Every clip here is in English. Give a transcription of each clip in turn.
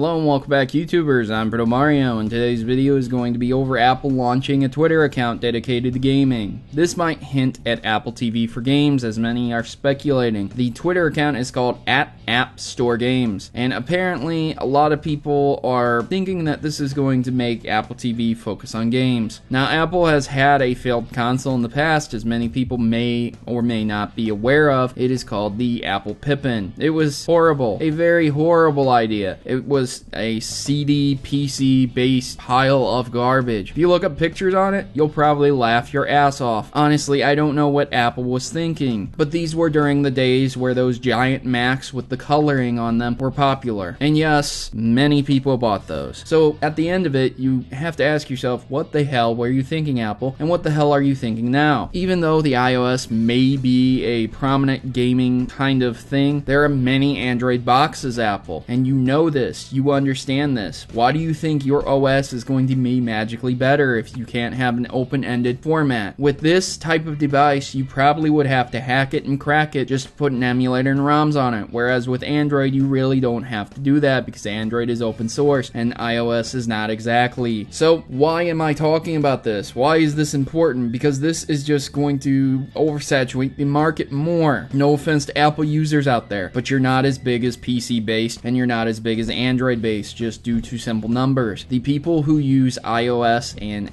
Hello and welcome back, YouTubers. I'm Protomario, and today's video is going to be over Apple launching a Twitter account dedicated to gaming. This might hint at Apple TV for games, as many are speculating. The Twitter account is called @AppStoreGames, and apparently a lot of people are thinking that this is going to make Apple TV focus on games. Now, Apple has had a failed console in the past, as many people may or may not be aware of. It is called the Apple Pippin. It was horrible, a very horrible idea. It was a CD, PC-based pile of garbage. If you look up pictures on it, you'll probably laugh your ass off. Honestly, I don't know what Apple was thinking, but these were during the days where those giant Macs with the coloring on them were popular. And yes, many people bought those. So at the end of it, you have to ask yourself, what the hell were you thinking, Apple? And what the hell are you thinking now? Even though the iOS may be a prominent gaming kind of thing, there are many Android boxes, Apple, and you know this. You understand this. Why do you think your OS is going to be magically better if you can't have an open-ended format? With this type of device, you probably would have to hack it and crack it just to put an emulator and ROMs on it, whereas with Android, you really don't have to do that because Android is open source and iOS is not exactly. So why am I talking about this? Why is this important? Because this is just going to oversaturate the market more. No offense to Apple users out there, but you're not as big as PC-based and you're not as big as Android based just due to simple numbers. The people who use iOS and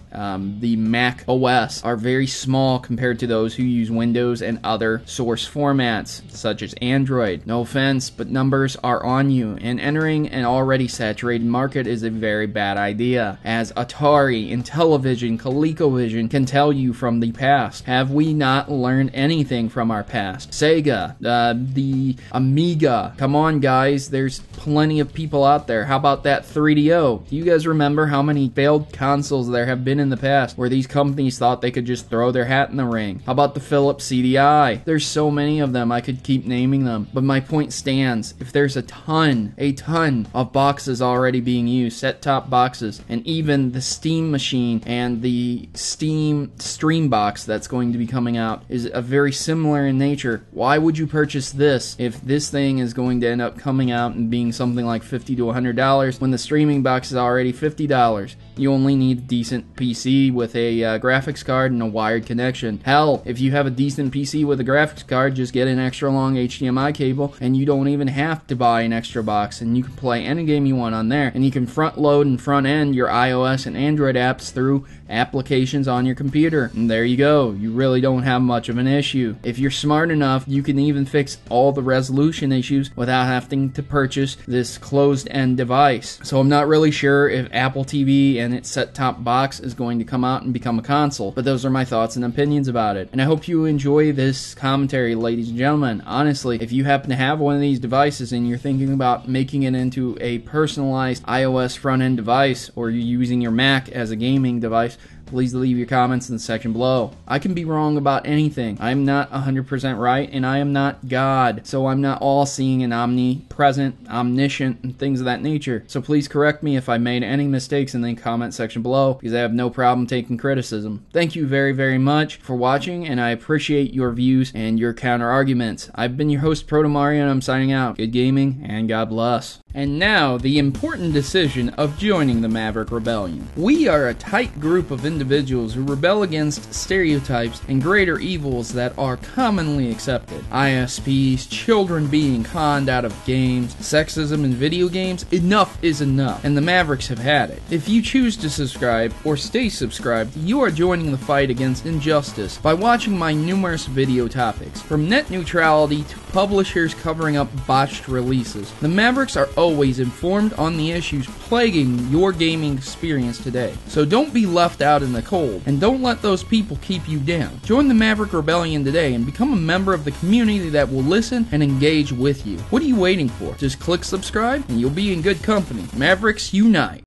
the Mac OS are very small compared to those who use Windows and other source formats such as Android. No offense, but numbers are on you, and entering an already saturated market is a very bad idea, as Atari, Intellivision, ColecoVision can tell you from the past. Have we not learned anything from our past? Sega, the Amiga, come on guys, there's plenty of people out there. How about that 3DO? Do you guys remember how many failed consoles there have been in the past where these companies thought they could just throw their hat in the ring? How about the Philips CDI? There's so many of them, I could keep naming them, but my point stands. If there's a ton of boxes already being used, set-top boxes, and even the Steam machine and the Steam Stream box that's going to be coming out is very similar in nature, why would you purchase this if this thing is going to end up coming out and being something like $50 to $100 when the streaming box is already $50? You only need a decent PC with a graphics card and a wired connection. Hell, if you have a decent PC with a graphics card, just get an extra long HDMI cable and you don't even have to buy an extra box, and you can play any game you want on there, and you can front load and front end your iOS and Android apps through applications on your computer, and there you go. You really don't have much of an issue. If you're smart enough, you can even fix all the resolution issues without having to purchase this closed-end device. So I'm not really sure if Apple TV and its set-top box is going to come out and become a console, but those are my thoughts and opinions about it. And I hope you enjoy this commentary, ladies and gentlemen. Honestly, if you happen to have one of these devices and you're thinking about making it into a personalized iOS front-end device, or you're using your Mac as a gaming device, please leave your comments in the section below. I can be wrong about anything. I'm not 100% right, and I am not God, so I'm not all-seeing and omnipresent, omniscient, and things of that nature. So please correct me if I made any mistakes in the comment section below, because I have no problem taking criticism. Thank you very, very much for watching, and I appreciate your views and your counter-arguments. I've been your host, Protomario, and I'm signing out. Good gaming, and God bless. And now, the important decision of joining the Maverick Rebellion. We are a tight group of individuals who rebel against stereotypes and greater evils that are commonly accepted. ISPs, children being conned out of games, sexism in video games. Enough is enough, and the Mavericks have had it. If you choose to subscribe or stay subscribed, you are joining the fight against injustice by watching my numerous video topics, from net neutrality to publishers covering up botched releases. The Mavericks are always informed on the issues plaguing your gaming experience today. So don't be left out in the cold, and don't let those people keep you down. Join the Maverick Rebellion today and become a member of the community that will listen and engage with you. What are you waiting for? Just click subscribe and you'll be in good company. Mavericks unite!